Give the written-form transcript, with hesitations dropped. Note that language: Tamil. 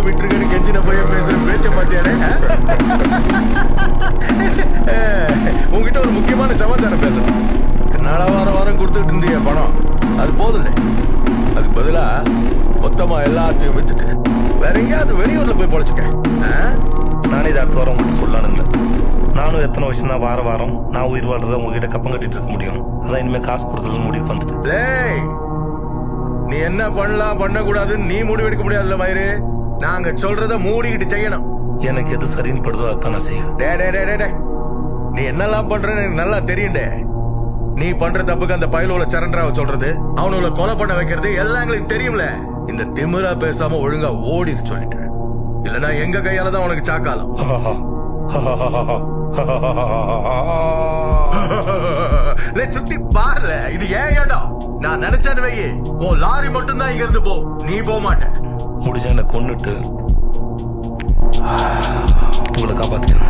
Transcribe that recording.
விட்டுருக்கன்னு கெஞ்சின போய் பேசுற பேச்ச பாத்தியானே. உங்ககிட்ட ஒரு முக்கியமான சமாச்சாரம் பேசணும். என்னால வாரம் கொடுத்துட்டு இருந்தீங்க பணம், அது போதும். அதுக்கு பதிலா மொத்தமா எல்லாத்தையும் வித்துட்டு வேற எங்கேயாவது வெளியூர்ல போய் பொழைச்சுக்க. நானே இதை அடுத்த வாரம் உங்கள்கிட்ட சொல்லலான்னு இருந்தேன். நானும் எத்தனை வருஷம் தான் வாரம் நான் உயிர் வாழ்றத உங்ககிட்ட கப்பம் கட்டிட்டு இருக்க முடியும். அதான் இனிமேல் காசு கொடுக்கறது முடிவுக்கு வந்துட்டு. நீ என்ன பண்ணலாம் பண்ணக்கூடாதுன்னு நீ முடிவெடுக்க முடியாதுல்ல மயிறு. நாங்க சொல்றத மூடிக்கிட்டு செய்யணும். எனக்கு எது சரின்னு படுதோ அதான் நான் செய்வேன். நீ என்னெல்லாம் பண்றன்னு எனக்கு நல்லா தெரியுண்டே. நீ பண்ற தப்புக்கு அந்த பயலோல சரண்டராவ சொல்றது, அவனோட கொலை பண்ண வைக்கிறது எல்லாம் எங்களுக்கு தெரியும்ல. இந்த திமிரா பேசாம ஒழுங்கா ஓடிரு சொல்லிட்டேன். இல்லனா எங்க கையால தான் உனக்கு சாக்காலம். சுத்தி பாருல, இது ஏன் இடம். நான் நினைச்சேன்னு வையே, ஓ லாரி மட்டும் தான் இங்க இருந்து போ, நீ போக மாட்ட. முடிஞ்சா என்ன கொன்னுட்டு உங்களை காப்பாத்திக்க.